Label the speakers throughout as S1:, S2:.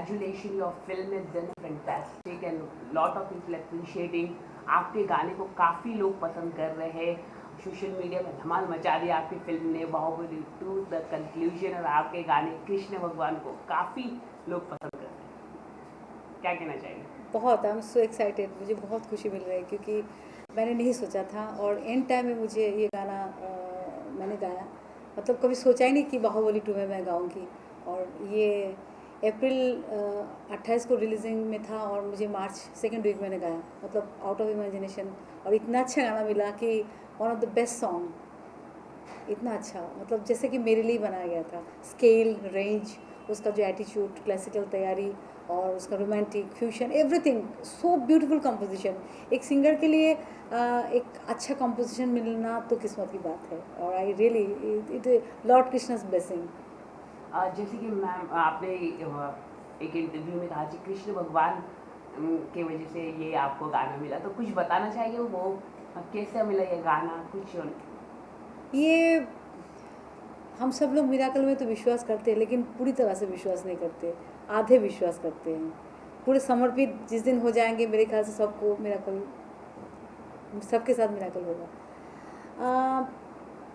S1: congratulations, your film is done fantastic and lot of people appreciating. आपके गाने को काफ़ी लोग पसंद कर रहे हैं, सोशल मीडिया में धमाल मचा दिया आपकी फिल्म ने बाहुबली 2 द कंक्लूजन, और आपके गाने कृष्ण भगवान को काफ़ी लोग पसंद कर रहे हैं। क्या कहना चाहिए?
S2: बहुत, आई एम सो एक्साइटेड, मुझे बहुत खुशी मिल रही है क्योंकि मैंने नहीं सोचा था और एंड टाइम में मुझे ये गाना मैंने गाया। मतलब कभी सोचा ही नहीं कि बाहुबली 2 में मैं गाऊंगी, और ये अप्रैल 28 को रिलीजिंग में था और मुझे मार्च सेकेंड वीक मैंने गाया। मतलब आउट ऑफ इमेजिनेशन, और इतना अच्छा गाना मिला कि one of the best song, इतना अच्छा, मतलब जैसे कि मेरे लिए बनाया गया था। स्केल, रेंज, उसका जो एटीट्यूड, क्लासिकल तैयारी और उसका romantic fusion, everything so beautiful composition. एक सिंगर के लिए एक अच्छा कंपोजिशन मिलना तो किस्मत की बात है, और I really it Lord Krishna's blessing.
S1: जैसे कि मैम आपने एक इंटरव्यू में कहा कि कृष्ण भगवान की वजह से ये आपको गाना मिला, तो कुछ बताना चाहिए वो कैसे मिला ये गाना कुछ?
S2: ये हम सब लोग मिराकल में तो विश्वास करते हैं, लेकिन पूरी तरह से विश्वास नहीं करते, आधे विश्वास करते हैं। पूरे समर्पित जिस दिन हो जाएंगे, मेरे ख्याल से सबको मिराकल, सबके साथ मिराकल होगा।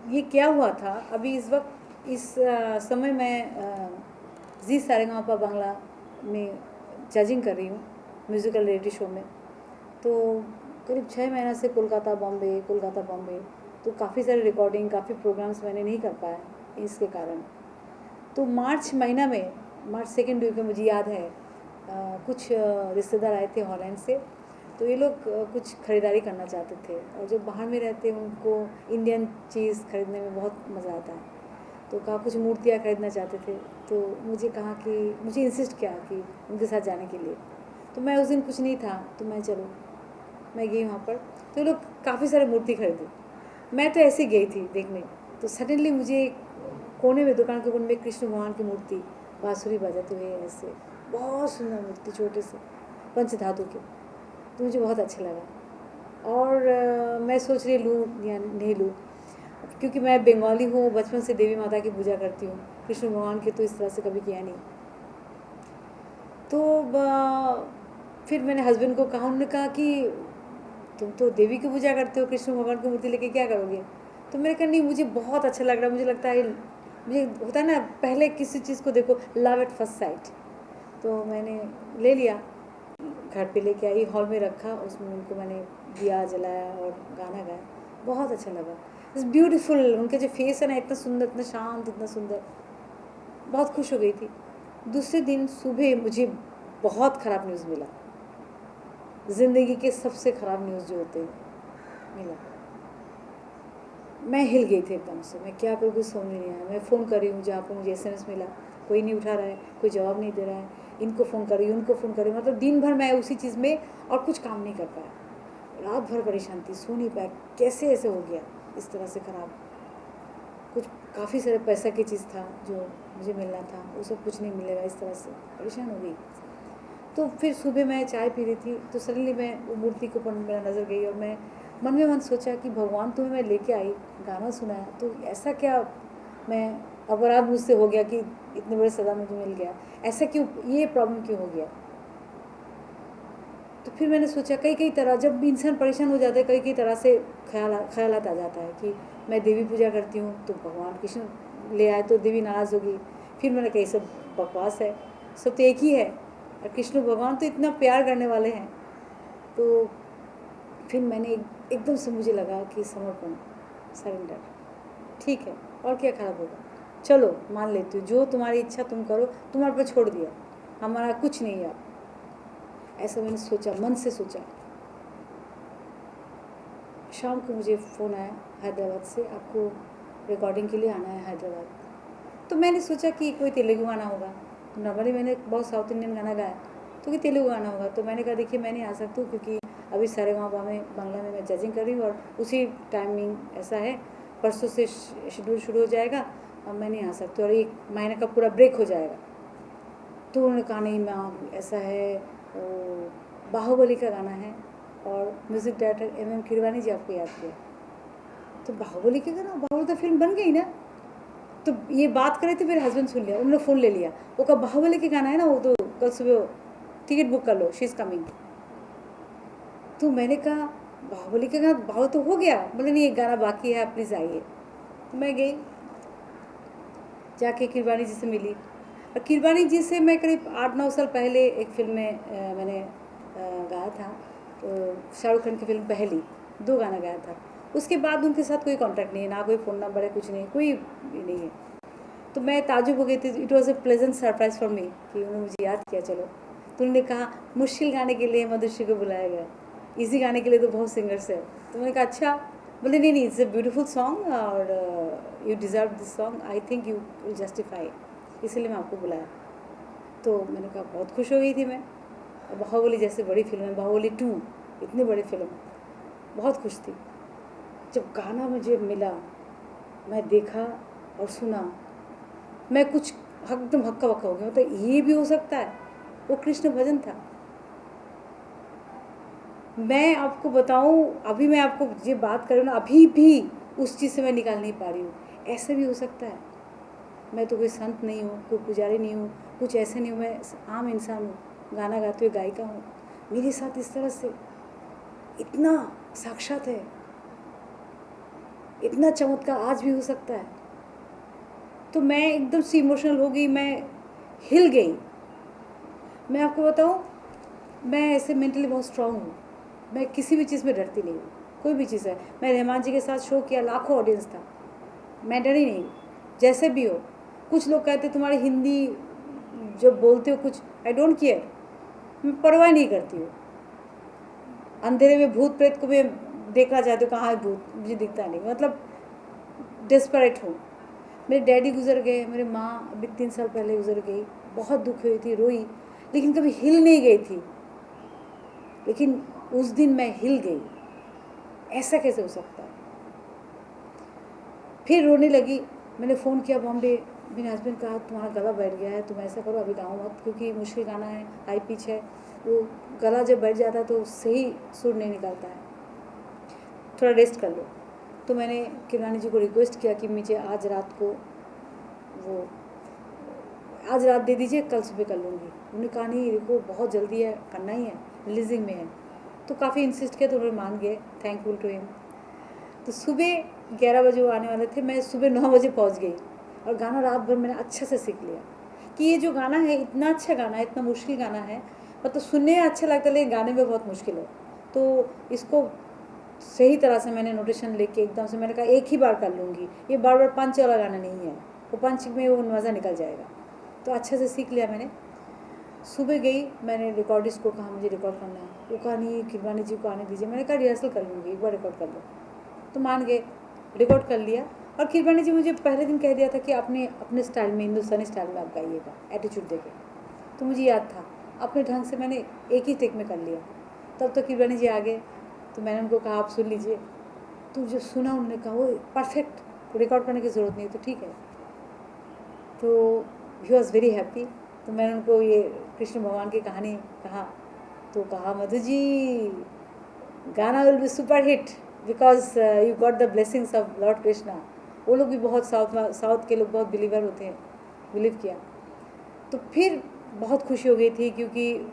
S2: ये क्या हुआ था, अभी इस वक्त इस समय मैं जी सारेगामापा बांग्ला में जजिंग कर रही हूँ म्यूज़िकल रियलिटी शो में। तो करीब 6 महीना से कोलकाता बॉम्बे, तो काफ़ी सारे रिकॉर्डिंग, काफ़ी प्रोग्राम्स मैंने नहीं कर पाया इसके कारण। तो मार्च महीना में, मार्च सेकेंड वीक में मुझे याद है कुछ रिश्तेदार आए थे हॉलैंड से, तो ये लोग कुछ ख़रीदारी करना चाहते थे, और जो बाहर में रहते हैं उनको इंडियन चीज़ खरीदने में बहुत मज़ा आता है। तो कहा कुछ मूर्तियाँ खरीदना चाहते थे, तो मुझे कहा कि मुझे इंसिस्ट किया कि उनके साथ जाने के लिए। तो मैं उस दिन कुछ नहीं था, तो मैं गई वहाँ पर, तो ये लोग काफ़ी सारे मूर्ति खरीदे। मैं तो ऐसे गई थी देखने, तो सडनली मुझे कोने में, दुकान के कोने में कृष्ण भगवान की मूर्ति बांसुरी बजाते हुए, ऐसे बहुत सुंदर मूर्ति, छोटे से पंचधातु के, तो मुझे बहुत अच्छा लगा। और मैं सोच रही लूँ या नहीं लूँ, क्योंकि मैं बंगाली हूँ, बचपन से देवी माता की पूजा करती हूँ, कृष्ण भगवान की तो इस तरह से कभी किया नहीं। तो फिर मैंने हस्बैंड को कहा, उन्होंने कहा कि तुम तो देवी की पूजा करते हो, कृष्ण भगवान की मूर्ति लेके क्या करोगे? तो मैंने कहा नहीं, मुझे बहुत अच्छा लग रहा है, मुझे लगता है, मुझे होता है ना, पहले किसी चीज़ को देखो, लव एट फर्स्ट साइट। तो मैंने ले लिया, घर पे लेके आई, हॉल में रखा, उसमें उनको मैंने दिया जलाया और गाना गाया, बहुत अच्छा लगा। इट्स ब्यूटीफुल, उनके जो फेस है ना, इतना सुंदर, इतना शांत, इतना सुंदर, बहुत खुश हो गई थी। दूसरे दिन सुबह मुझे बहुत ख़राब न्यूज़ मिला, ज़िंदगी के सबसे ख़राब न्यूज़ जो होते हैं मिला। मैं हिल गई थी एकदम से, मैं क्या करूँ कुछ समझ नहीं आया। मैं फ़ोन कर रही हूँ जहाँ पर मुझे SMS मिला, कोई नहीं उठा रहा है, कोई जवाब नहीं दे रहा है, इनको फ़ोन कर रही हूँ, उनको फ़ोन कर रही हूँ, मतलब दिन भर मैं उसी चीज़ में, और कुछ काम नहीं कर पाया। रात भर परेशान थी, सो नहीं पाया, कैसे ऐसे हो गया इस तरह से ख़राब। कुछ काफ़ी सारे पैसा की चीज़ था जो मुझे मिलना था, वो सब कुछ नहीं मिलेगा, इस तरह से परेशान हो गई। तो फिर सुबह मैं चाय पी रही थी, तो सडनली मैं वो मूर्ति के ऊपर मेरा नज़र गई, और मैं मन में मन सोचा कि भगवान तुम्हें मैं लेके आई, गाना सुनाया, तो ऐसा क्या मैं अपराध मुझसे हो गया कि इतने बड़े सज़ा मुझे मिल गया, ऐसा क्यों, ये प्रॉब्लम क्यों हो गया? तो फिर मैंने सोचा कई तरह, जब इंसान परेशान हो जाता है, कई तरह से ख्यालात आ जाता है कि मैं देवी पूजा करती हूँ तो भगवान कृष्ण ले आए तो देवी नाराज़ होगी। फिर मैंने कहा ये सब बकवास है, सब तो एक ही है, और कृष्ण भगवान तो इतना प्यार करने वाले हैं। तो फिर मैंने एकदम से मुझे लगा कि समर्पण, सरेंडर, ठीक है, और क्या खराब होगा, चलो मान लेती हूँ, जो तुम्हारी इच्छा तुम करो, तुम्हारे पर छोड़ दिया, हमारा कुछ नहीं है। ऐसा मैंने सोचा, मन से सोचा। शाम को मुझे फ़ोन आया हैदराबाद से, आपको रिकॉर्डिंग के लिए आना है हैदराबाद। तो मैंने सोचा कि कोई तेलुगु गाना होगा, तो नॉर्मली मैंने बहुत साउथ इंडियन गाना गाया, तो कि तेलुगु गाना होगा। तो मैंने कहा देखिए मैं नहीं आ सकती हूँ, क्योंकि अभी सारेगामापा में बांग्ला में मैं जजिंग कर रही हूँ, और उसी टाइमिंग ऐसा है, परसों से शेड्यूल शुरू हो जाएगा, और मैं नहीं आ सकती, और 1 महीने का पूरा ब्रेक हो जाएगा। तो उन्होंने कहा नहीं मैम, ऐसा है, बाहुबली का गाना है, और म्यूज़िक डायरेक्टर MM किरवानी जी आपको याद किया, तो बाहुबली का गाना, बाहुबली तो फिल्म बन गई ना। तो ये बात करे थे, मेरे हस्बैंड सुन लिया, उन्होंने फ़ोन ले लिया, वो कहा बाहुबली के गाना है ना, वो तो कल सुबह टिकट बुक कर लो, शी इज़ कमिंग। तो मैंने कहा बाहुबली का गाना, बाहुबली तो हो गया, बोले नहीं एक गाना बाकी है, आप प्लीज़ आइए। तो मैं गई, जाके किरवानी जी से मिली। और किरवानी जी से मैं करीब 8-9 साल पहले एक फिल्म में मैंने गाया था, शाहरुख खान की फिल्म पहली, 2 गाना गाया था। उसके बाद उनके साथ कोई कॉन्टैक्ट नहीं है, ना कोई फ़ोन नंबर है, कुछ नहीं, कोई नहीं है। तो मैं ताज्जुब हो गई थी, it was a pleasant surprise for me कि उन्होंने मुझे याद किया। चलो, तो उन्होंने कहा मुश्किल गाने के लिए मधुश्री को बुलाया गया, इजी गाने के लिए तो बहुत सिंगर्स है। तो मैंने कहा अच्छा। बोले नहीं नहीं, इट्स अ ब्यूटीफुल सॉन्ग और you deserve this song, I think you will justify, इसलिए मैं आपको बुलाया। तो मैंने कहा बहुत खुश हो गई थी मैं। बाहुबली जैसे बड़ी फिल्म है, बाहुबली 2 इतनी बड़ी फिल्म, बहुत खुश थी। जब गाना मुझे मिला, मैं देखा और सुना, मैं कुछ एकदम हक्का बक्का हो गया, मतलब ये भी हो सकता है। वो कृष्ण भजन था। मैं आपको बताऊं, अभी मैं आपको ये बात कर रही हूँ ना, अभी भी उस चीज़ से मैं निकाल नहीं पा रही हूँ। ऐसे भी हो सकता है। मैं तो कोई संत नहीं हूँ, कोई पुजारी नहीं हूँ, कुछ ऐसे नहीं हूँ, मैं आम इंसान हूँ, गाना गाते हुए गायिका हूँ। मेरे साथ इस तरह से इतना साक्षात है, इतना चमत्कार आज भी हो सकता है। तो मैं एकदम से इमोशनल हो गई, मैं हिल गई। मैं आपको बताऊं, मैं ऐसे मेंटली बहुत स्ट्रांग हूँ, मैं किसी भी चीज़ में डरती नहीं हूँ, कोई भी चीज़ है। मैं रहमान जी के साथ शो किया, लाखों ऑडियंस था, मैं डरी नहीं, जैसे भी हो। कुछ लोग कहते तुम्हारी हिंदी जब बोलते हो कुछ, आई डोंट केयर, मैं परवाह नहीं करती हूँ। अंधेरे में भूत प्रेत को भी देखना चाहते हो, कहाँ है भूत, मुझे दिखता नहीं, मतलब डेस्परेट हूँ। मेरे डैडी गुजर गए, मेरी माँ अभी 3 साल पहले गुजर गई, बहुत दुख हुई थी, रोई, लेकिन कभी हिल नहीं गई थी। लेकिन उस दिन मैं हिल गई। ऐसा कैसे हो सकता है? फिर रोने लगी। मैंने फ़ोन किया बॉम्बे, मेरे हस्बैंड कहा तुम्हारा गला बैठ गया है, तुम ऐसा करो अभी गाओ मत, क्योंकि मुश्किल गाना है, हाई पिच है, वो गला जब बैठ जाता है तो सही सुर नहीं निकलता है, थोड़ा रेस्ट कर लो। तो मैंने किरवानी जी को रिक्वेस्ट किया कि मुझे आज रात को वो आज रात दे दीजिए, कल सुबह कर लूँगी। उन्होंने कहा नहीं देखो बहुत जल्दी है, करना ही है, रिलीजिंग में है। तो काफ़ी इंसिस्ट किया तो उन्होंने मान गए, थैंकफुल टू हिम। तो सुबह 11 बजे वो आने वाले थे, मैं सुबह 9 बजे पहुंच गई और गाना रात भर मैंने अच्छे से सीख लिया कि ये जो गाना है इतना अच्छा गाना है, इतना मुश्किल गाना है, मतलब सुनने में अच्छा लगता है लेकिन गाने में बहुत मुश्किल है। तो इसको सही तरह से मैंने नोटेशन लेके एकदम से मैंने कहा एक ही बार कर लूँगी, ये बार बार पंच वाला गाना नहीं है, वो पंच में वो मज़ा निकल जाएगा। तो अच्छे से सीख लिया मैंने। सुबह गई, मैंने रिकॉर्डिस्ट को कहा मुझे रिकॉर्ड करना है, वो कहा नहीं किरवानी जी को आने दीजिए। मैंने कहा रिहर्सल कर लूँगी, एक बार रिकॉर्ड कर लो। तो मान गए, रिकॉर्ड कर लिया। और किरवानी जी मुझे पहले दिन कह दिया था कि अपने अपने स्टाइल में, हिंदुस्तानी स्टाइल में आप गाइएगा, एटीट्यूड देके। तो मुझे याद था, अपने ढंग से मैंने एक ही टेक में कर लिया। तब तो किरवानी जी आ गए, तो मैंने उनको कहा आप सुन लीजिए। तो जो सुना उन्होंने कहा वो परफेक्ट, रिकॉर्ड करने की ज़रूरत नहीं है, तो ठीक है। तो ही वॉज़ वेरी हैप्पी। तो मैंने उनको ये कृष्ण भगवान की कहानी कहा, तो कहा मधु जी गाना will be super hit because you got the blessings of Lord Krishna. वो लोग भी बहुत साउथ के लोग बहुत बिलीवर होते हैं, बिलीव किया। तो फिर बहुत खुशी हो गई थी, क्योंकि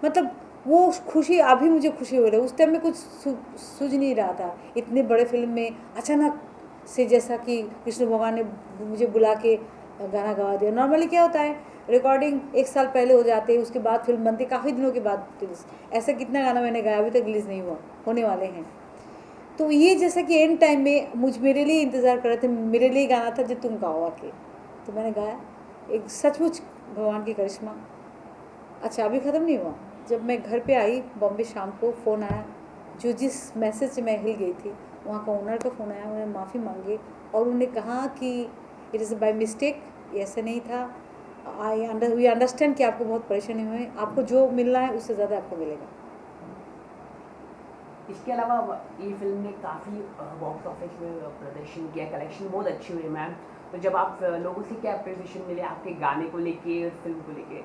S2: मतलब वो खुशी अभी मुझे खुशी हो रही है, उस टाइम में कुछ सूझ नहीं रहा था। इतने बड़े फिल्म में अचानक से जैसा कि कृष्ण भगवान ने मुझे बुला के गाना गवा दिया। नॉर्मली क्या होता है, रिकॉर्डिंग 1 साल पहले हो जाते हैं, उसके बाद फिल्म बनती काफ़ी दिनों के बाद रिलीज। ऐसा कितना गाना मैंने गाया अभी तक रिलीज़ नहीं हुआ, होने वाले हैं। तो ये जैसा कि एंड टाइम में मेरे लिए इंतज़ार कर रहे थे, मेरे लिए गाना था जो तुम गाओ आके, तो मैंने गाया। एक सचमुच भगवान की करिश्मा। अच्छा अभी ख़त्म नहीं हुआ, जब मैं घर पे आई बॉम्बे शाम को, फ़ोन आया, जो जिस मैसेज से मैं हिल गई थी वहाँ का ओनर का फ़ोन आया, उन्होंने माफ़ी मांगी और उन्होंने कहा कि इट इज़ बाय मिस्टेक, ऐसा नहीं था, वी अंडरस्टैंड कि आपको बहुत परेशानी हुई, आपको जो मिलना है उससे ज़्यादा आपको मिलेगा।
S1: इसके अलावा ये फिल्म ने काफ़ी बॉक्स ऑफिस में प्रदर्शन किया, कलेक्शन बहुत अच्छी हुई मैम। तो जब आप लोगों से क्या अप्रिसिएशन मिले आपके गाने को लेके और फिल्म को लेके?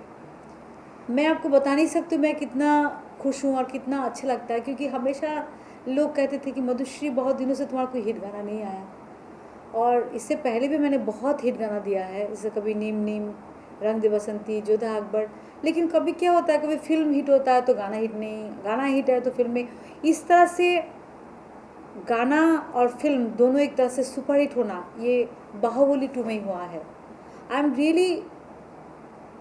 S2: मैं आपको बता नहीं सकती मैं कितना खुश हूँ और कितना अच्छा लगता है, क्योंकि हमेशा लोग कहते थे कि मधुश्री बहुत दिनों से तुम्हारा कोई हिट गाना नहीं आया। और इससे पहले भी मैंने बहुत हिट गाना दिया है, जैसे कभी नीम नीम, रंग दे बसंती, जोधा अकबर। लेकिन कभी क्या होता है, कभी फिल्म हिट होता है तो गाना हिट नहीं, गाना हिट है तो फिल्म में, इस तरह से गाना और फिल्म दोनों एक तरह से सुपरहिट होना ये बाहुबली 2 में ही हुआ है। आई एम रियली,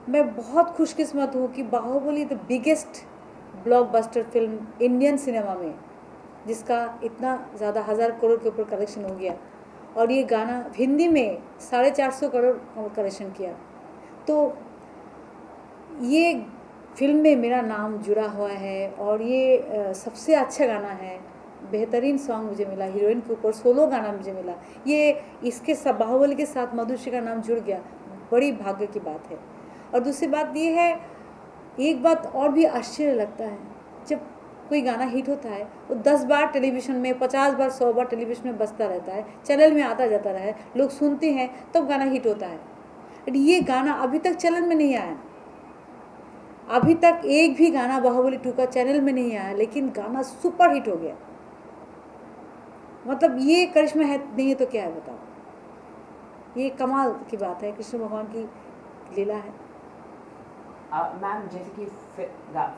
S2: मैं बहुत खुशकिस्मत हूँ कि Baahubali the biggest blockbuster film Indian cinema में, जिसका इतना ज़्यादा 1000 करोड़ के ऊपर कलेक्शन हो गया, और ये गाना हिंदी में 450 करोड़ कलेक्शन किया। तो ये फिल्म में मेरा नाम जुड़ा हुआ है, और ये सबसे अच्छा गाना है, बेहतरीन सॉन्ग मुझे मिला, हीरोइन के ऊपर सोलो गाना मुझे मिला, ये इसके सब बाहुबली के साथ मधुश्री का नाम जुड़ गया, बड़ी भाग्य की बात है। और दूसरी बात ये है, एक बात और भी आश्चर्य लगता है, जब कोई गाना हिट होता है वो 10 बार टेलीविज़न में, 50 बार, 100 बार टेलीविज़न में बजता रहता है, चैनल में आता जाता रहा है, लोग सुनते हैं, तब गाना हिट होता है। ये गाना अभी तक चैनल में नहीं आया, अभी तक एक भी गाना बाहुबली 2 का चैनल में नहीं आया, लेकिन गाना सुपर हिट हो गया। मतलब ये करिश्मा है नहीं है तो क्या है बताओ, ये कमाल की बात है, कृष्ण भगवान की लीला है।
S1: मैम, जैसे कि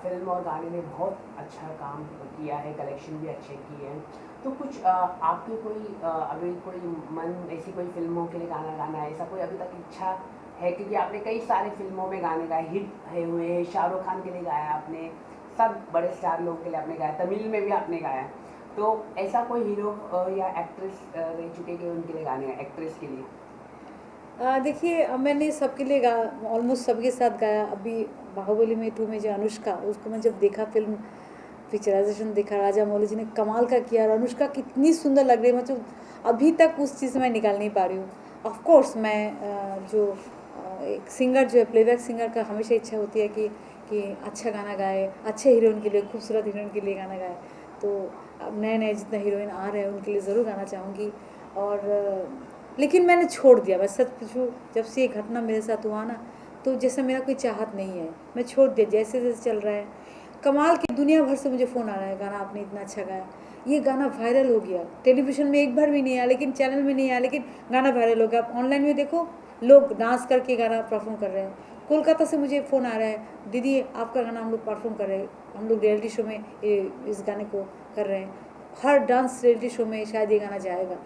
S1: फिल्म और गाने ने बहुत अच्छा काम किया है, कलेक्शन भी अच्छे किए हैं, तो कुछ आपकी कोई अभी कोई मन ऐसी कोई फिल्मों के लिए गाना गाना है, ऐसा कोई अभी तक इच्छा है? क्योंकि आपने कई सारे फिल्मों में गाने गाए, हिट है हुए हैं, शाहरुख खान के लिए गाया आपने, सब बड़े स्टार लोगों के लिए आपने गाया, तमिल में भी आपने गाया, तो ऐसा कोई हीरो या एक्ट्रेस रह चुके कि उनके लिए गाने, एक्ट्रेस के लिए?
S2: देखिए, मैंने सबके लिए गा, ऑलमोस्ट सबके साथ गाया। अभी बाहुबली में 2 में जो अनुष्का, उसको मैं जब देखा, फिल्म पिक्चराइजेशन देखा, राजा मौली जी ने कमाल का किया, और अनुष्का कितनी सुंदर लग रही है, मतलब अभी तक उस चीज़ से मैं निकाल नहीं पा रही हूँ। ऑफ कोर्स मैं जो एक सिंगर जो है, प्लेबैक सिंगर का हमेशा इच्छा होती है कि अच्छा गाना गाए, अच्छे हीरोइन के लिए, खूबसूरत हीरोइन के लिए गाना गाए। तो अब नए नए जितने हीरोइन आ रहे हैं उनके लिए ज़रूर गाना चाहूँगी। और लेकिन मैंने छोड़ दिया, मैं सच पूछूँ, जब से ये घटना मेरे साथ हुआ ना, तो जैसे मेरा कोई चाहत नहीं है, मैं छोड़ दिया, जैसे जैसे चल रहा है। कमाल की दुनिया भर से मुझे फ़ोन आ रहा है, गाना आपने इतना अच्छा गाया, ये गाना वायरल हो गया, टेलीविज़न में एक बार भी नहीं आया, लेकिन चैनल में नहीं आया, लेकिन गाना वायरल हो गया। आप ऑनलाइन में देखो, लोग डांस करके गाना परफॉर्म कर रहे हैं। कोलकाता से मुझे फ़ोन आ रहा है, दीदी आपका गाना हम लोग परफॉर्म कर रहे हैं, हम लोग रियलिटी शो में इस गाने को कर रहे हैं, हर डांस रियलिटी शो में शायद ये गाना जाएगा।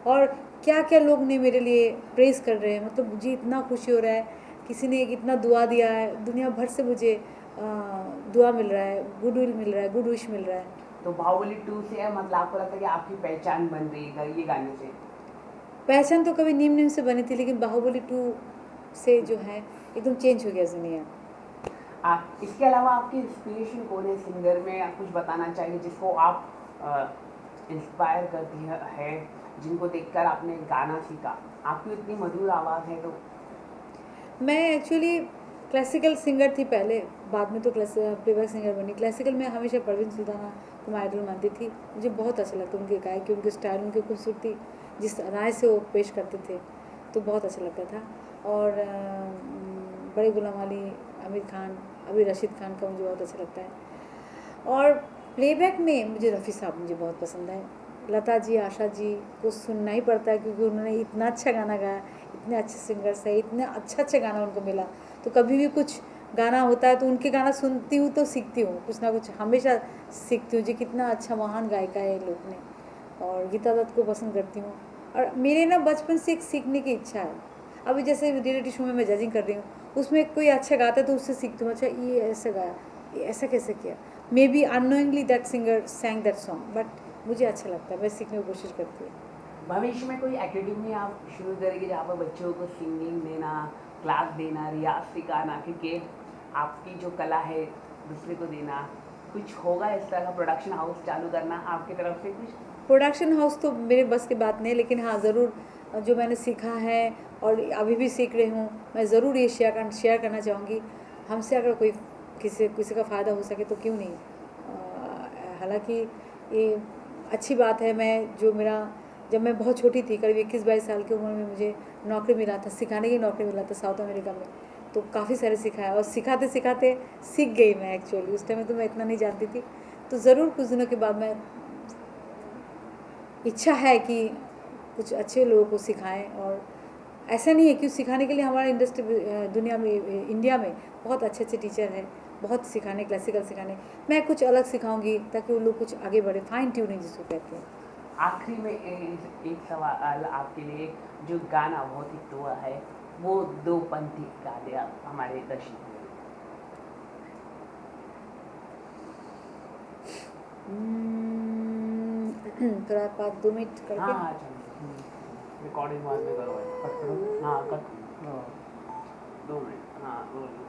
S2: और क्या क्या लोग ने मेरे लिए प्रेज़ कर रहे हैं, मतलब मुझे इतना खुशी हो रहा है, किसी ने इतना दुआ दिया है, दुनिया भर से मुझे दुआ मिल रहा है, गुडविल मिल रहा है, गुड विश मिल रहा है।
S1: तो बाहुबली 2 से मतलब आपको लगता है कि आपकी पहचान बन रही है ये गाने से?
S2: पहचान तो कभी नीम नीम से बनी थी, लेकिन बाहुबली 2 से जो है एकदम चेंज हो गया दुनिया।
S1: इसके अलावा आपकी इंस्पिरेशन कौन है सिंगर में, आप कुछ बताना चाहिए जिसको आप इंस्पायर करती है, जिनको देखकर आपने गाना सीखा? आपकी इतनी मधुर आवाज़ है तो।
S2: मैं एक्चुअली क्लासिकल सिंगर थी पहले, बाद में तो प्लेबैक सिंगर बनी। क्लासिकल में हमेशा परवीन सुल्ताना को मैं आइडल मानती थी, मुझे बहुत अच्छा लगता उनके गायकी, उनके स्टाइल, उनकी खूबसूरती, जिस राय से वो पेश करते थे, तो बहुत अच्छा लगता था। और बड़े गुलाम अली, आमिर खान, अभी रशीद खान का मुझे बहुत अच्छा लगता है। और प्लेबैक में मुझे रफ़ी साहब मुझे बहुत पसंद है। लता जी, आशा जी को सुनना ही पड़ता है, क्योंकि उन्होंने इतना अच्छा गाना गाया, इतने अच्छे सिंगर्स है, इतने अच्छा गाना उनको मिला। तो कभी भी कुछ गाना होता है तो उनके गाना सुनती हूँ तो सीखती हूँ, कुछ ना कुछ हमेशा सीखती हूँ, जी कितना अच्छा महान गायिका है लोग ने। और गीता दत्त को पसंद करती हूँ। और मेरे ना बचपन से एक सीखने की इच्छा है। अभी जैसे रियलिटी शो में मैं जजिंग कर रही हूँ, उसमें कोई अच्छा गाता है तो उससे सीखती हूँ, अच्छा ये ऐसे गाया, ये ऐसा कैसे किया। May be unknowingly that singer सैंग that song, but मुझे अच्छा लगता है, मैं सीखने की कोशिश करती हूँ।
S1: भविष्य में कोई एकेडमी आप शुरू करेंगे जहाँ पर बच्चों को सिंगिंग देना, क्लास देना, रियाज सिखाना, क्योंकि आपकी जो कला है दूसरे को देना, कुछ होगा इस तरह का प्रोडक्शन हाउस चालू करना आपकी तरफ से कुछ?
S2: प्रोडक्शन हाउस तो मेरे बस की बात नहीं है, लेकिन हाँ ज़रूर जो मैंने सीखा है और अभी भी सीख रही हूँ, मैं ज़रूर ये शेयर करना चाहूँगी। हमसे अगर कोई किसी का फ़ायदा हो सके तो क्यों नहीं। हालांकि ये अच्छी बात है, जब मैं बहुत छोटी थी, करीब 21-22 साल की उम्र में मुझे नौकरी मिला था, सिखाने की नौकरी मिला था साउथ अमेरिका में। तो काफ़ी सारे सिखाया, और सिखाते सिखाते सीख गई मैं एक्चुअली। उस टाइम में तो मैं इतना नहीं जानती थी। तो ज़रूर कुछ दिनों के बाद मैं, इच्छा है कि कुछ अच्छे लोगों को सिखाएं और ऐसा नहीं है कि सिखाने के लिए हमारा इंडस्ट्री दुनिया में इंडिया में बहुत अच्छे अच्छे टीचर हैं, बहुत सिखाने, क्लासिकल सिखाने। मैं कुछ अलग सिखाऊंगी ताकि वो लोग कुछ आगे बढ़े, फाइन ट्यूनिंग जिसको कहते हैं।
S1: आखिरी में एक सवाल आपके लिए, जो गाना बहुत हिट हुआ है वो दो पंथी गा दे आप हमारे दर्शकों को।
S2: थोड़ा 5-2 मिनट करके।
S1: हाँ चलो, रिकॉर्डिंग बाद में करो, कट करो। हाँ कट, 2 मिनट। हाँ बोलिए।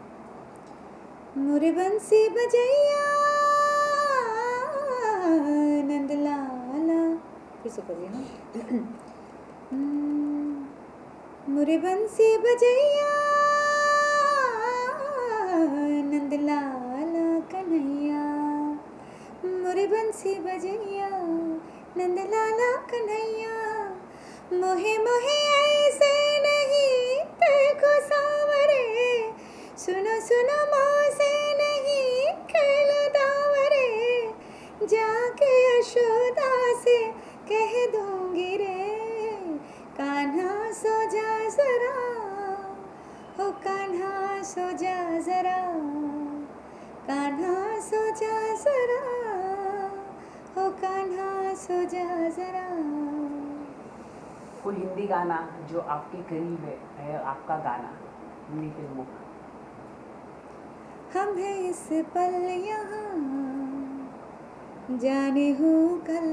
S2: मोरे बंसी बजैया नंद लाला, फिर से करिए ना। मोरे बंसी बजैया नंद लाला कन्हैया, मोरे बंसी बजैया नंद लाला कन्हैया, मोहे मोहे ऐसे नहीं देखो सावरे, सुनो सुनो मौसे नहीं खेल दावरे, जाके यशोदा से कह दूंगी रे, कान्हा सो जा जरा, हो कान्हा सो जा जरा, कान्हा सो जा जरा, हो कान्हा सो जा जरा।
S1: कोई हिंदी गाना जो आपके करीब है आपका गाना हिंदी फिल्मों का।
S2: हम हैं इस पल यहाँ, जाने हूँ कल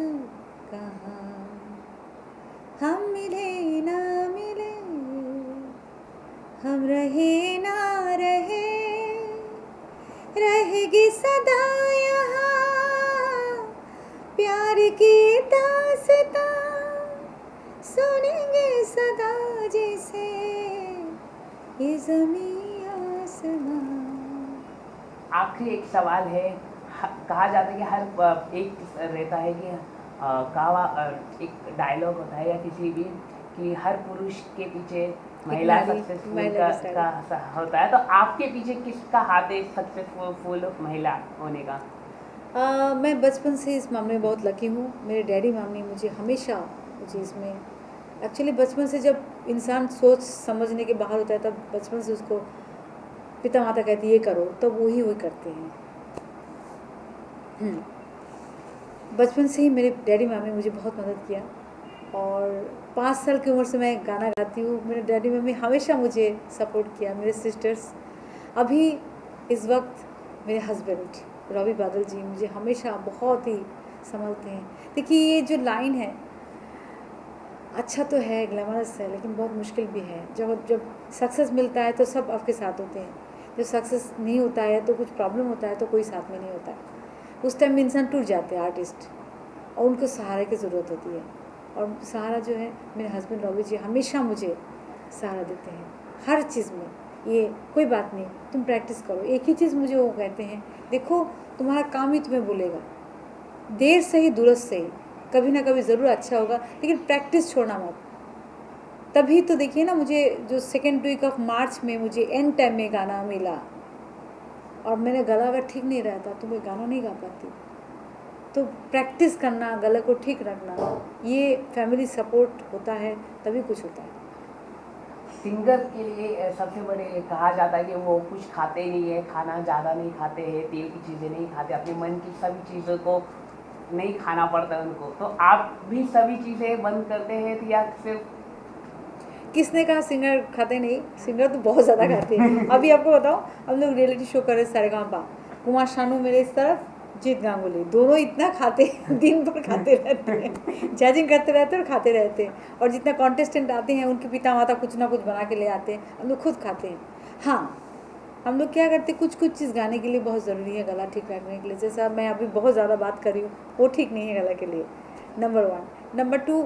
S2: कहाँ, हम मिले ना मिले, हम रहे ना रहे, रहेगी सदा यहाँ प्यार की दास्तां, सुनेंगे सदा जैसे ये ज़मीं आसमां।
S1: आखिरी एक सवाल है, कहा जाता है कि हर एक रहता है कि एक डायलॉग होता है या किसी भी कि हर पुरुष के पीछे महिला सक्सेसफुल का होता है, तो आपके पीछे किसका हाथ है सक्सेसफुल महिला होने का?
S2: मैं बचपन से इस मामले में बहुत लकी हूँ। मेरे डैडी मम्मी मुझे हमेशा मुझे इसमें, एक्चुअली बचपन से जब इंसान सोच समझने के बाहर होता है तब बचपन से उसको पिता माता कहती ये करो, तब वही करते हैं। बचपन से ही मेरे डैडी मम्मी मुझे बहुत मदद किया, और 5 साल की उम्र से मैं गाना गाती हूँ। मेरे डैडी मम्मी हमेशा मुझे सपोर्ट किया, मेरे सिस्टर्स, अभी इस वक्त मेरे हस्बैंड रवि बादल जी मुझे हमेशा बहुत ही संभलते हैं। देखिए ये जो लाइन है अच्छा तो है, ग्लैमरस है, लेकिन बहुत मुश्किल भी है। जब सक्सेस मिलता है तो सब आपके साथ होते हैं, जब सक्सेस नहीं होता है तो कुछ प्रॉब्लम होता है तो कोई साथ में नहीं होता है। उस टाइम में इंसान टूट जाते हैं आर्टिस्ट, और उनको सहारे की ज़रूरत होती है। और सहारा जो है मेरे हस्बैंड रवि जी हमेशा मुझे सहारा देते हैं हर चीज़ में। ये कोई बात नहीं, तुम प्रैक्टिस करो। एक ही चीज़ मुझे वो कहते हैं, देखो तुम्हारा काम ही तुम्हें बोलेगा, देर से ही दुरुस्त से ही, कभी ना कभी ज़रूर अच्छा होगा, लेकिन प्रैक्टिस छोड़ना मत। तभी तो देखिए ना, मुझे जो 2nd वीक ऑफ मार्च में मुझे एंड टाइम में गाना मिला, और मेरा गला अगर ठीक नहीं रहता तो मैं गाना नहीं गा पाती। तो प्रैक्टिस करना, गले को ठीक रखना, ये फैमिली सपोर्ट होता है तभी कुछ होता है।
S1: सिंगर के लिए सबसे बड़े कहा जाता है कि वो कुछ खाते नहीं है, खाना ज़्यादा नहीं खाते हैं, तेल की चीज़ें नहीं खाते, अपने मन की सभी चीज़ों को नहीं खाना पड़ता है उनको। तो आप भी सभी चीज़ें बंद करते हैं या सिर्फ?
S2: किसने कहा सिंगर खाते नहीं? सिंगर तो बहुत ज़्यादा खाते हैं। अभी आपको बताओ, हम लोग रियलिटी शो कर रहे सारेगामा, कुमार शानू मेरे इस तरफ, जीत गांगुली, दोनों इतना खाते हैं, दिन भर खाते रहते हैं, जजिंग करते रहते हैं और खाते रहते हैं। और जितना कॉन्टेस्टेंट आते हैं उनके पिता माता कुछ ना कुछ बना के ले आते हैं, हम लोग खुद खाते हैं। हाँ, हम लोग क्या करते हैं, कुछ कुछ चीज़ गाने के लिए बहुत ज़रूरी है, गला ठीक रखने के लिए। जैसा मैं अभी बहुत ज़्यादा बात कर रही हूँ, वो ठीक नहीं है गला के लिए, नंबर 1। नंबर 2,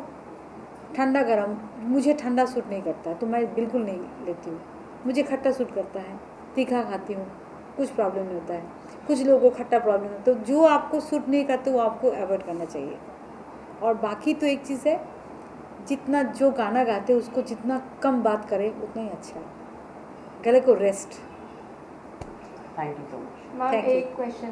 S2: ठंडा गरम, मुझे ठंडा सूट नहीं करता तो मैं बिल्कुल नहीं लेती हूँ। मुझे खट्टा सूट करता है, तीखा खाती हूँ, कुछ प्रॉब्लम नहीं होता है। कुछ लोगों को खट्टा प्रॉब्लम है, तो जो आपको सूट नहीं करते वो आपको अवॉइड करना चाहिए। और बाकी तो एक चीज़ है, जितना जो गाना गाते हैं उसको जितना कम बात करें उतना ही अच्छा है, गले को rest.
S1: Thank you so much.
S3: Ma'am
S2: Thank you.
S3: एक क्वेश्चन